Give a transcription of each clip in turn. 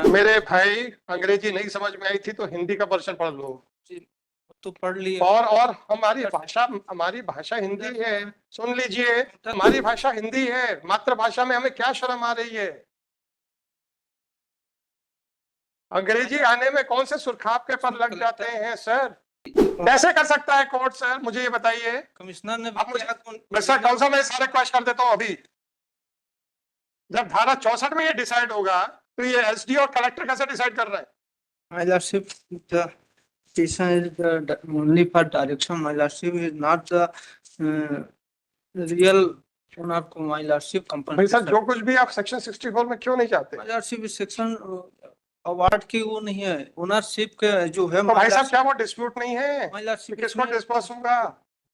मेरे भाई अंग्रेजी नहीं समझ में आई थी तो हिंदी का वर्षन पढ़ लो। तो पढ़ लिए। और हमारी भाषा हिंदी है। सुन लीजिए, हमारी भाषा हिंदी है, मातृभाषा में हमें क्या शर्म आ रही है? अंग्रेजी आने में कौन से सुरखाब के पर लग जाते हैं सर? कैसे कर सकता है कोर्ट सर, मुझे ये बताइए। कमिश्नर ने मैं सर कौन सा मैं सारे क्वेश्चन कर देता हूँ अभी। जब धारा 64 में ये डिसाइड होगा तो ये एसडी और कलेक्टर कैसे डिसाइड कर रहे हैं? My lordship, the petition is only for direction. My lordship is not the real owner को my lordship भाई compensation. सर जो कुछ भी आप सेक्शन 64 में क्यों नहीं चाहते? My lordship इस सेक्शन अवार्ड की वो नहीं है, ओनरशिप के जो है। तो भाई साहब क्या वो डिस्प्यूट नहीं है? my lordship किसको डिस्पर्स होगा?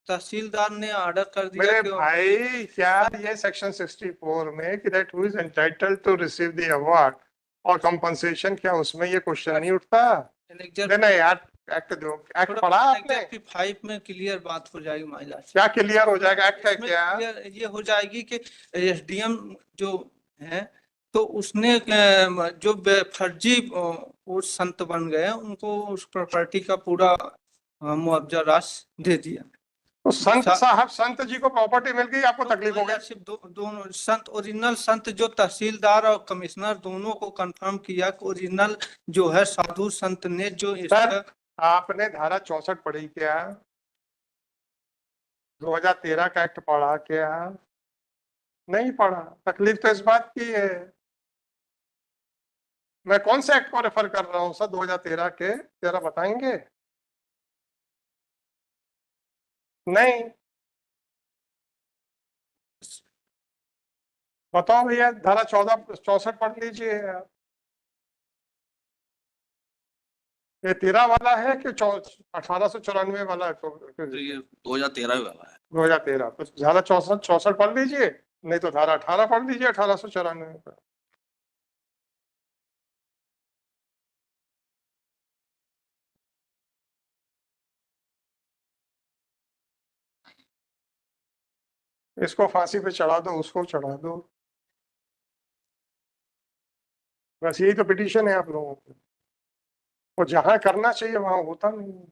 तहसीलदार ने ऑर्डर कर दिया मेरे कि भाई क्या ये सेक्शन 64 में कि that who is entitled to receive the award और कंपनसेशन, क्या उसमें ये क्वेश्चन नहीं उठता? नहीं यार, एक्ट दो, एक्ट पढ़ा आपने? 5 में क्लियर बात हो जाएगी माय लॉर्डशिप। क्या क्लियर हो जाएगा? एक्ट है क्या? ये हो जाएगी कि एसडीएम जो है तो उसने जो फर्जी वो संत बन गए उनको उस प्रॉपर्टी का पूरा मुआवजा राशि दे दिया। तो संत साहब, संत जी को प्रॉपर्टी मिल गई, आपको तकलीफ हो गई? सिर्फ दोनों संत, ओरिजिनल संत जो तहसीलदार और कमिश्नर दोनों को कंफर्म किया कि ओरिजिनल जो है साधु संत ने जो सर आपने धारा 64 पढ़ी क्या? 2013 का एक्ट पढ़ा क्या? नहीं पढ़ा। तकलीफ तो इस बात की है। मैं कौन से एक्ट को रेफर कर रहा हूं सर 2013 के, जरा बताएंगे? नहीं बताओ भैया, धारा 64 पढ़ लीजिए आप। ये 13 वाला है कि 1894 वाला है? तो ये 2013 वाला है। 2013 तो धारा 64 पढ़ लीजिए, नहीं तो धारा 18 पढ़ लीजिए 1894 का। इसको फांसी पे चढ़ा दो, उसको चढ़ा दो, बस यही तो पिटीशन है आप लोगों को। और जहां करना चाहिए वहां होता नहीं है।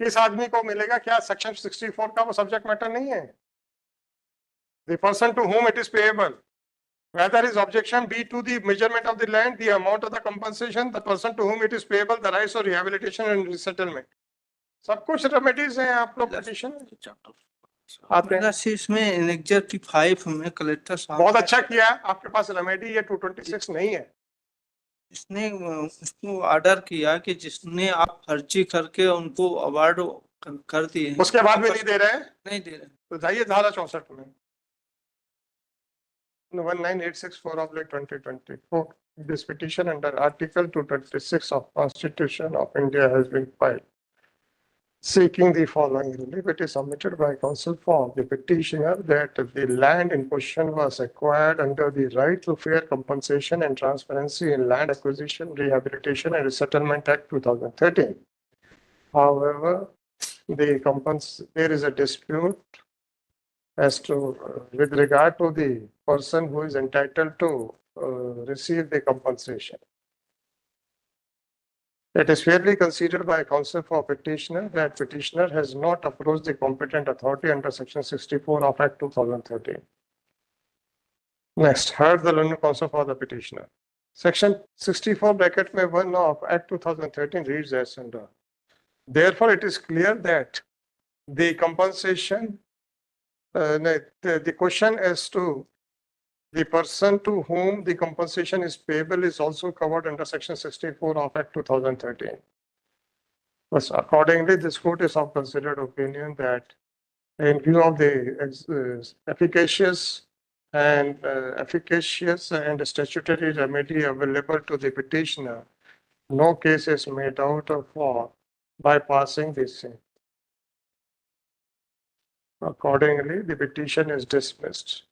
इस आदमी को मिलेगा क्या? सेक्शन 64 का वो सब्जेक्ट मैटर नहीं है? The person to whom it is payable, whether his objection be to the measurement of the land, the amount of the compensation, the person to whom it is payable, the rights of rehabilitation and resettlement, सब कुछ remedies हैं आप लोग petition आते हैं। इसमें annexure की 5 में कलेक्टर साहब बहुत अच्छा किया, आपके पास रेमेडी ये 226 नहीं है। इसने उसको ऑर्डर किया कि जिसने आप फर्जी करके उनको अवार्ड कर दिए, उसके बाद भी नहीं दे रहे हैं? नहीं दे रहे। तो जाइए धारा 64 में 19864/2024, this petition under Article 226 of Constitution of India has been filed, seeking the following relief. It is submitted by counsel for the petitioner that the land in question was acquired under the right to fair compensation and transparency in Land Acquisition, Rehabilitation and Resettlement Act 2013. However, there is a dispute as to with regard to the person who is entitled to receive the compensation. It is fairly considered by counsel for petitioner that petitioner has not approached the competent authority under section 64 of Act 2013. Next, heard the learned counsel for the petitioner. Section 64 bracket में 1 of Act 2013 reads as under. Therefore, it is clear that the compensation, the question as to the person to whom the compensation is payable is also covered under section 64 of Act 2013. Thus, accordingly, this court is of considered opinion that in view of the efficacious and statutory remedy available to the petitioner, no case is made out of for bypassing this. Accordingly, the petition is dismissed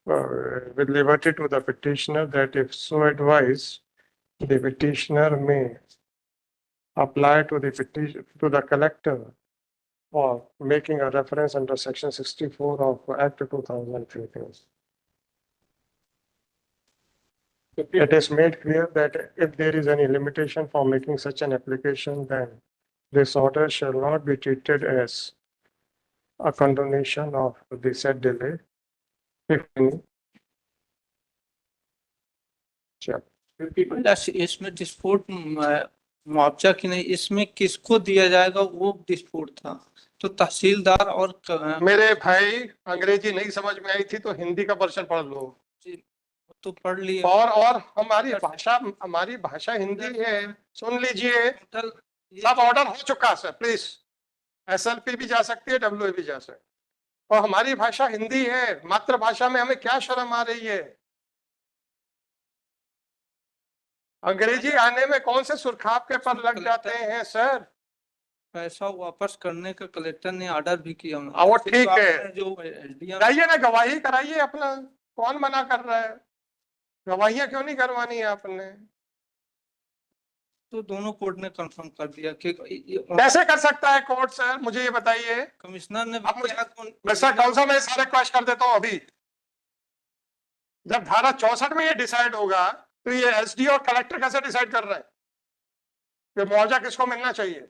with liberty to the petitioner that if so advised, the petitioner may apply to the collector for making a reference under section 64 of Act 2013. it is made clear that if there is any limitation for making such an application, then this order shall not be treated as a condonation of the said delay, if any. Check. इसमें dispute मुआवजा की नहीं, इसमें किसको दिया जाएगा वो dispute था। तो तहसीलदार और मेरे भाई अंग्रेजी नहीं समझ में आई थी तो हिंदी का वर्षन पढ़ लो। तो पढ़ लिए और हमारी भाषा हिंदी है, सुन लीजिए। सब ऑर्डर हो चुका है सर, प्लीज। SLP भी जा सकती है, WA भी जा सकती है, और हमारी भाषा हिंदी है, मातृभाषा में हमें क्या शर्म आ रही है? अंग्रेजी आने में कौन से सुरखाव के पर लग जाते हैं सर? पैसा वापस करने का कलेक्टर ने ऑर्डर भी किया। वो ठीक है, जो SDM जाइए ना, गवाही कराइए अपना, कौन मना कर रहा है? गवाहियां क्यों नहीं करवानी है आपने? तो दोनों कोर्ट ने कंफर्म कर दिया कि कैसे कर सकता है कोर्ट सर, मुझे ये बताइए। कमिश्नर ने अब मुझे मिस्टर काउंसिल में सारे क्वेश्चन कर देता हूँ अभी। जब धारा 64 में ये डिसाइड होगा तो ये SD और कलेक्टर कैसे डिसाइड कर रहे हैं कि मुआवजा किसको मिलना चाहिए?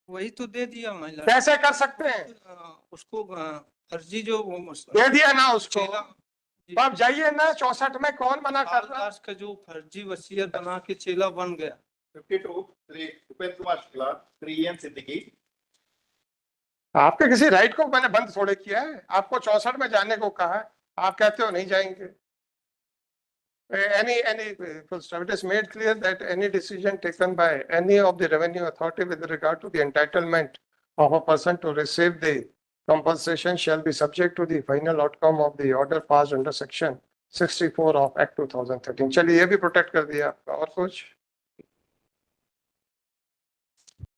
वही तो दे दिया महिला। कैसे कर सकते हैं? उसको फर्जी जो दे दिया ना उसको, चेला तो आप जाइए ना, 64 में कौन मना कर रहा है? दास का जो फर्जी वसीयत बना के चेला बन गया। 52, श्री उपेंद्र कुमार शुक्ला, श्री EN सिद्दीकी। आपके किसी राइट को मैंने बंद थोड़े किया है, आपको 64 में जाने को कहा है, आप कहते हो नहीं जाएंगे। It is made clear that any decision taken by any of the revenue authority with regard to the entitlement of a person to receive the compensation shall be subject to the final outcome of the order passed under section 64 of Act 2013। चलिए ये भी protect कर दिया आपका। और कुछ?